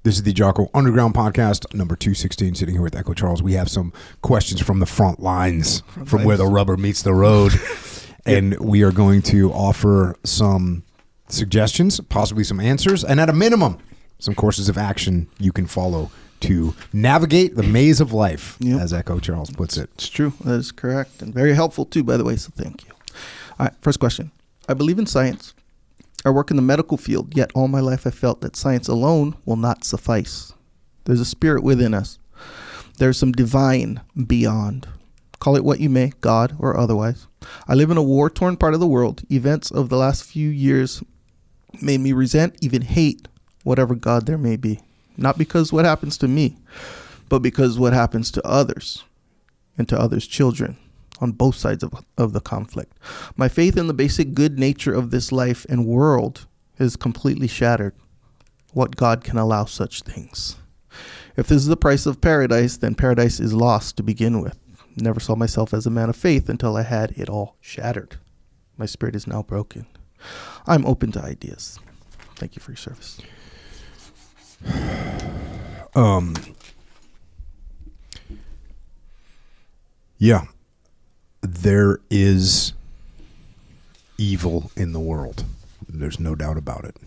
This is the Jocko Underground Podcast, number 216, sitting here with Echo Charles. We have some questions from the front lines, from where the rubber meets the road. And we are going to offer some suggestions, possibly some answers, and at a minimum, some courses of action you can follow to navigate the maze of life, as Echo Charles puts it. It's true. That is correct. And very helpful, too, by the way, so thank you. All right, first question. I believe in science. I work in the medical field, yet all my life I felt that science alone will not suffice. There's a spirit within us. There's some divine beyond. Call it what you may, God or otherwise. I live in a war-torn part of the world. Events of the last few years made me resent, even hate, whatever God there may be. Not because what happens to me, but because what happens to others and to others' children on both sides of the conflict. My faith in the basic good nature of this life and world is completely shattered. What God can allow such things? If this is the price of paradise, then paradise is lost to begin with. Never saw myself as a man of faith until I had it all shattered. My spirit is now broken. I'm open to ideas. Thank you for your service. Yeah. There is evil in the world. There's no doubt about it.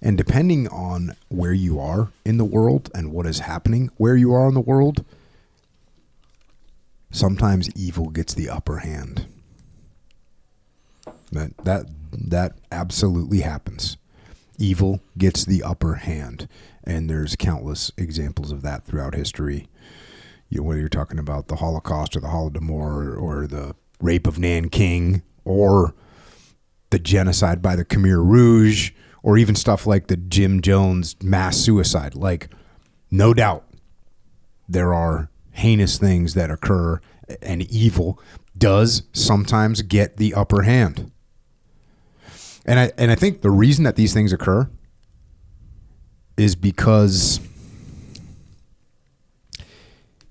And depending on where you are in the world and what is happening where you are in the world, sometimes evil gets the upper hand. That absolutely happens. Evil gets the upper hand. And there's countless examples of that throughout history. Whether you're talking about the Holocaust or the Holodomor or the rape of Nanking or the genocide by the Khmer Rouge or even stuff like the Jim Jones mass suicide. Like, no doubt there are heinous things that occur, and evil does sometimes get the upper hand. And I think the reason that these things occur is because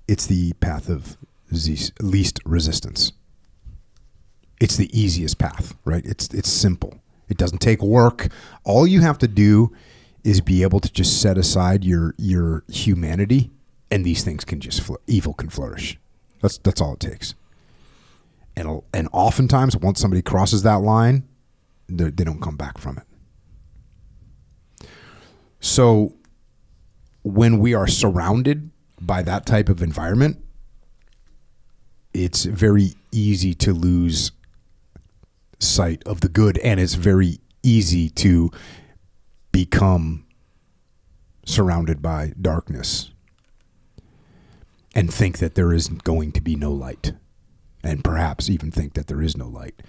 it's the path of least resistance. It's the easiest path, right? It's simple. It doesn't take work. All you have to do is be able to just set aside your humanity, and these things can just evil can flourish. That's all it takes. And oftentimes, once somebody crosses that line, they don't come back from it. So when we are surrounded by that type of environment, it's very easy to lose sight of the good, and it's very easy to become surrounded by darkness and think that there is going to be no light, and perhaps even think that there is no light.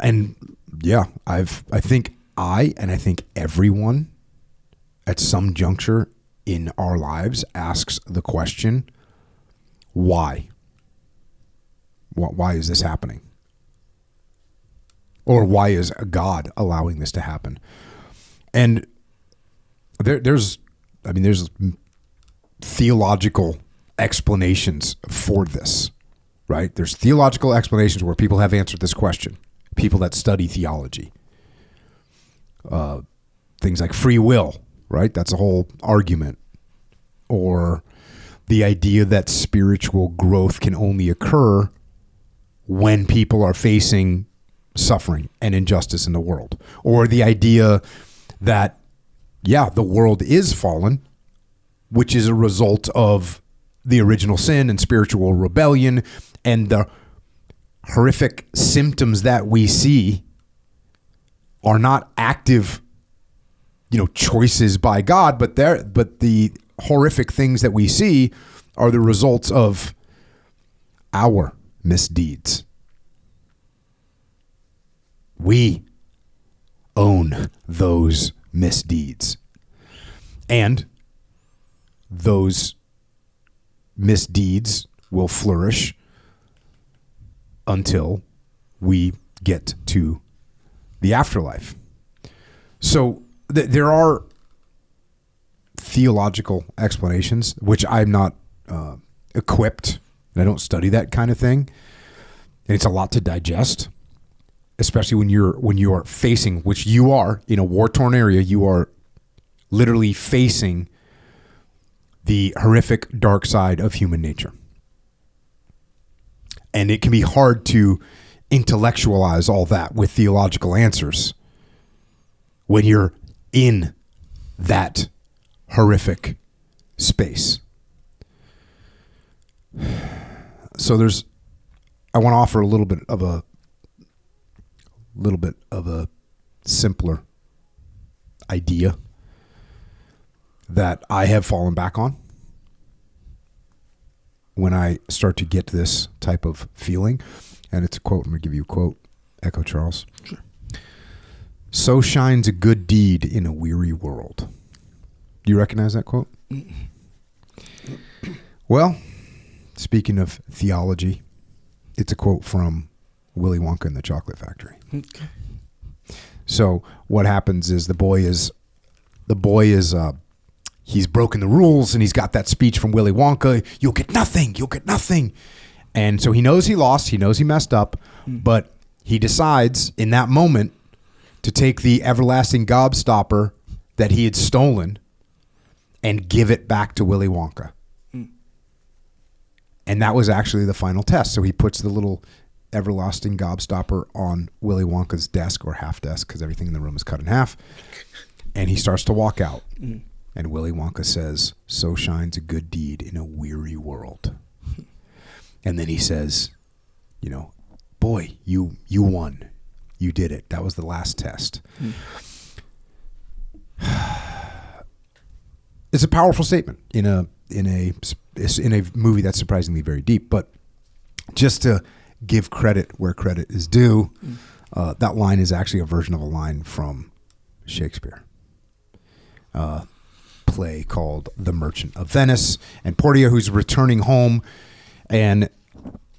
And yeah, I think everyone at some juncture in our lives asks the question, why? Why is this happening? Or why is God allowing this to happen? And there's theological explanations for this, right? There's theological explanations where people have answered this question. People that study theology. Things like free will, right? That's a whole argument. Or the idea that spiritual growth can only occur when people are facing suffering and injustice in the world. Or the idea that, the world is fallen, which is a result of the original sin and spiritual rebellion, and the horrific symptoms that we see are not active, choices by God, but the horrific things that we see are the results of our misdeeds. We own those misdeeds. And those misdeeds will flourish until we get to the afterlife. So there are theological explanations, which I'm not equipped, and I don't study that kind of thing. And it's a lot to digest, especially when you are facing, which you are in a war-torn area. You are literally facing the horrific dark side of human nature. And it can be hard to intellectualize all that with theological answers when you're in that horrific space. So I want to offer a little bit of a simpler idea that I have fallen back on when I start to get this type of feeling. And it's a quote. I'm going to give you a quote. Echo Charles. Sure. So shines a good deed in a weary world. Do you recognize that quote? Well, speaking of theology, it's a quote from Willy Wonka and the Chocolate Factory. Okay. So what happens is the boy is he's broken the rules, and he's got that speech from Willy Wonka, you'll get nothing. And so he knows he lost, he knows he messed up, but he decides in that moment to take the everlasting gobstopper that he had stolen and give it back to Willy Wonka. And that was actually the final test. So he puts the little everlasting gobstopper on Willy Wonka's desk, or half desk, because everything in the room is cut in half. And he starts to walk out. And Willy Wonka says, so shines a good deed in a weary world. And then he says, boy, you won. You did it. That was the last test. It's a powerful statement in a movie that's surprisingly very deep. But just to give credit where credit is due, that line is actually a version of a line from Shakespeare. Play called The Merchant of Venice, and Portia, who's returning home, and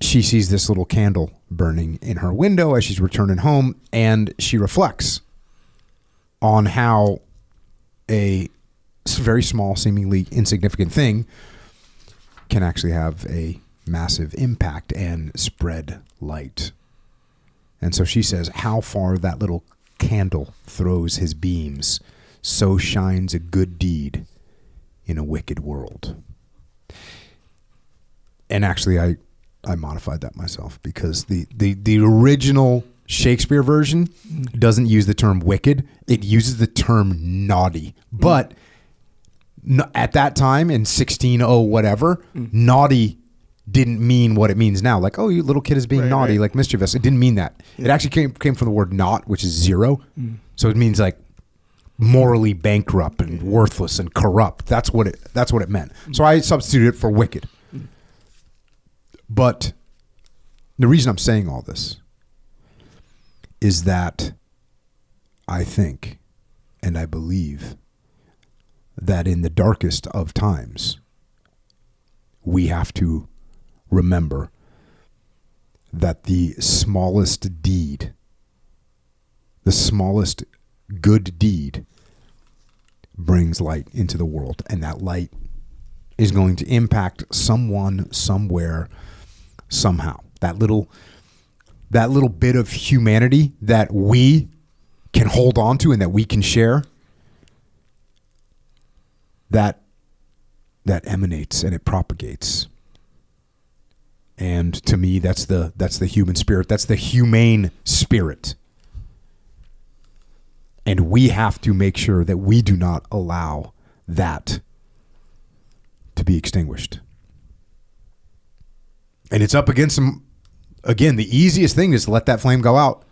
she sees this little candle burning in her window as she's returning home, and she reflects on how a very small, seemingly insignificant thing can actually have a massive impact and spread light. And so she says, how far that little candle throws his beams, so shines a good deed in a wicked world. And actually, I modified that myself, because the original Shakespeare version doesn't use the term wicked. It uses the term naughty. But at that time, in 1600 whatever, naughty didn't mean what it means now. Like, oh, you little kid is being naughty, like mischievous. It didn't mean that. Yeah. It actually came from the word naught, which is zero. So it means like morally bankrupt and worthless and corrupt. That's what it meant. So I substituted it for wicked. But the reason I'm saying all this is that I think and I believe that in the darkest of times, we have to remember that the smallest deed, the smallest good deed, brings light into the world, and that light is going to impact someone, somewhere, somehow. That little bit of humanity that we can hold on to and that we can share, that emanates and it propagates. And to me, that's the human spirit. That's the humane spirit. And we have to make sure that we do not allow that to be extinguished. And it's up against some, again, the easiest thing is to let that flame go out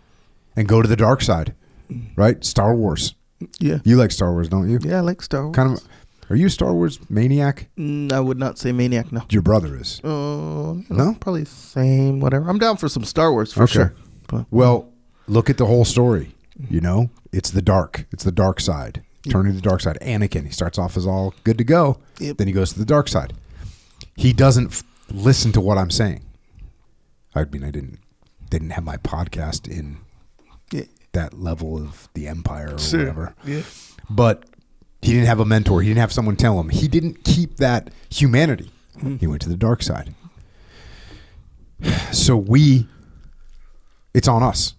and go to the dark side, right? Star Wars. Yeah. You like Star Wars, don't you? Yeah, I like Star Wars. Kind of. Are you a Star Wars maniac? I would not say maniac, no. Your brother is. No? Probably same, whatever. I'm down for some Star Wars for sure. But, well, look at the whole story. You know, it's the dark. It's the dark side. Turning to the dark side. Anakin, he starts off as all good to go. Yep. Then he goes to the dark side. He doesn't listen to what I'm saying. I mean, I didn't have my podcast in that level of the empire or whatever. Yeah. But he didn't have a mentor. He didn't have someone tell him. He didn't keep that humanity. He went to the dark side. So it's on us,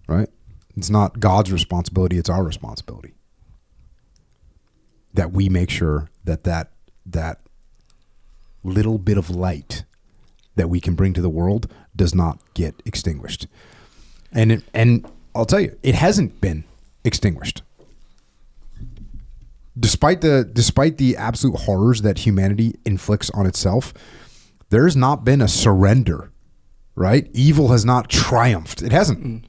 right? It's not God's responsibility. It's our responsibility. that we make sure that little bit of light that we can bring to the world does not get extinguished. And I'll tell you, it hasn't been extinguished. Despite the absolute horrors that humanity inflicts on itself, there's not been a surrender, right? Evil has not triumphed. It hasn't.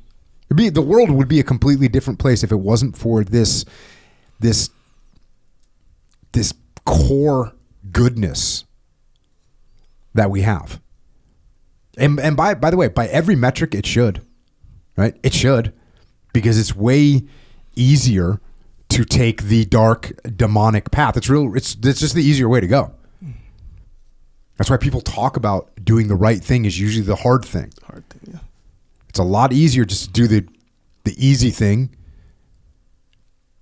The world would be a completely different place if it wasn't for this core goodness that we have. And by the way, by every metric, it should, right? It should, because it's way easier to take the dark demonic path. It's just the easier way to go. That's why people talk about doing the right thing is usually the hard thing. Yeah. It's a lot easier just to do the easy thing.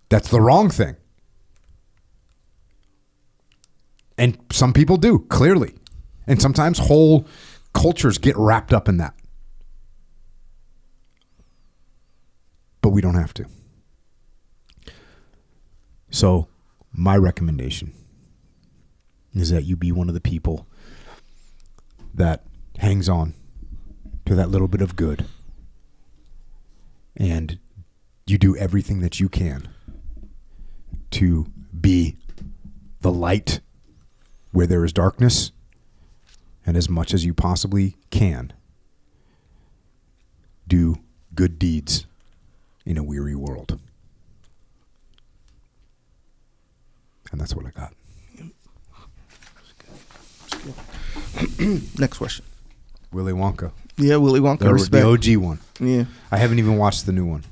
That's the wrong thing. And some people do, clearly. And sometimes whole cultures get wrapped up in that. But we don't have to. So my recommendation is that you be one of the people that hangs on to that little bit of good, and you do everything that you can to be the light where there is darkness, and as much as you possibly can, do good deeds in a weary world. And that's what I got. Next question. Willy Wonka. Yeah, Willy Wonka. The OG one. Yeah. I haven't even watched the new one.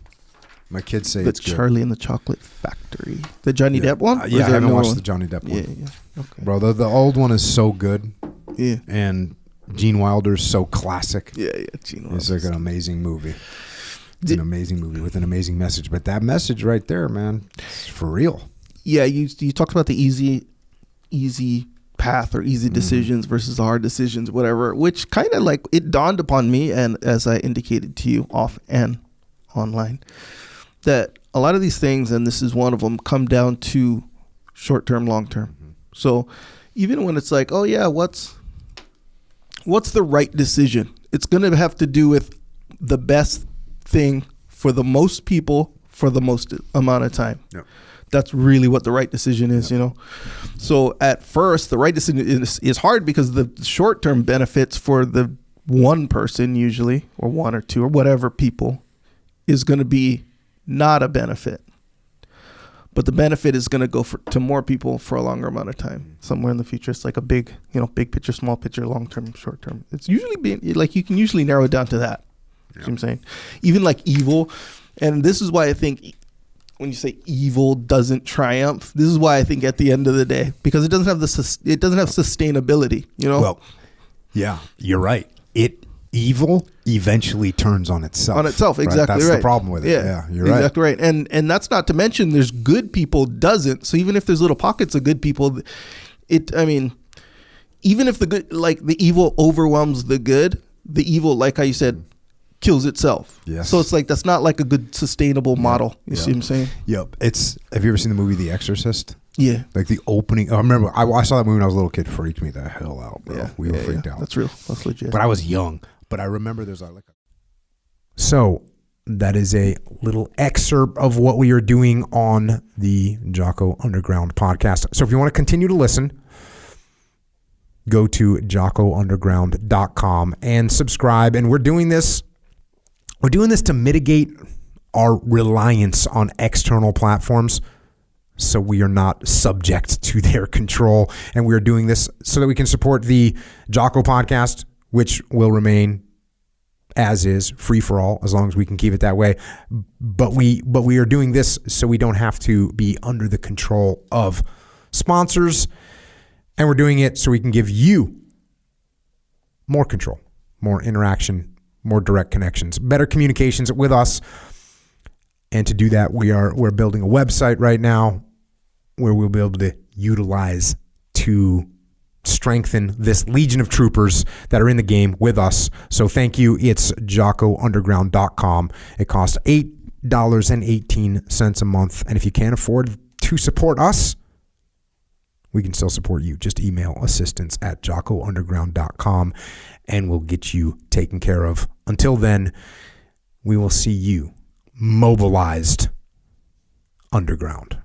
My kids say it's good. Charlie and the Chocolate Factory. The Johnny Depp one? Yeah, I haven't watched the Johnny Depp one. Yeah. Okay. Bro, the old one is so good. Yeah. And Gene Wilder's so classic. Yeah. Gene Wilder. It's like an amazing movie. An amazing movie with an amazing message. But that message right there, man, it's for real. Yeah, you talked about the easy path or easy decisions versus the hard decisions, whatever, which kind of like it dawned upon me, and as I indicated to you off and online, that a lot of these things, and this is one of them, come down to short term, long term. So even when it's like, oh yeah, what's the right decision? It's going to have to do with the best thing for the most people for the most amount of time. Yep. That's really what the right decision is, you know? So at first, the right decision is hard because the short-term benefits for the one person usually, or one or two or whatever people, is going to be not a benefit. But the benefit is going to go to more people for a longer amount of time. Somewhere in the future, it's like a big picture, small picture, long-term, short-term. It's usually like you can usually narrow it down to that. You know what I'm saying? Even like evil, and this is why I think when you say evil doesn't triumph, this is why I think at the end of the day, because it doesn't have sustainability, you know? Well, yeah, you're right. Evil eventually turns on itself. On itself, exactly right. That's the problem with it. Yeah, you're right. Exactly right. And that's not to mention there's good people doesn't. So even if there's little pockets of good people, even if the good, like the evil overwhelms the good, the evil, like how you said, kills itself. Yes. So it's like that's not like a good sustainable model. You see what I'm saying? Yep. Have you ever seen the movie The Exorcist? Yeah. Like the opening. I remember I saw that movie when I was a little kid. Freaked me the hell out, bro. Yeah. We were freaked out. That's real. That's legit. But I was young. But I remember there's like So that is a little excerpt of what we are doing on the Jocko Underground podcast. So if you want to continue to listen, go to jockounderground.com and subscribe. And we're doing this to mitigate our reliance on external platforms so we are not subject to their control. And we are doing this so that we can support the Jocko podcast, which will remain as is, free for all, as long as we can keep it that way. But we are doing this so we don't have to be under the control of sponsors. And we're doing it so we can give you more control, more interaction, more direct connections, better communications with us. And to do that, we're building a website right now where we'll be able to utilize to strengthen this legion of troopers that are in the game with us. So thank you. It's jockounderground.com. It costs $8.18 a month. And if you can't afford to support us, we can still support you. Just email assistance@jockounderground.com and we'll get you taken care of. Until then, we will see you mobilized underground.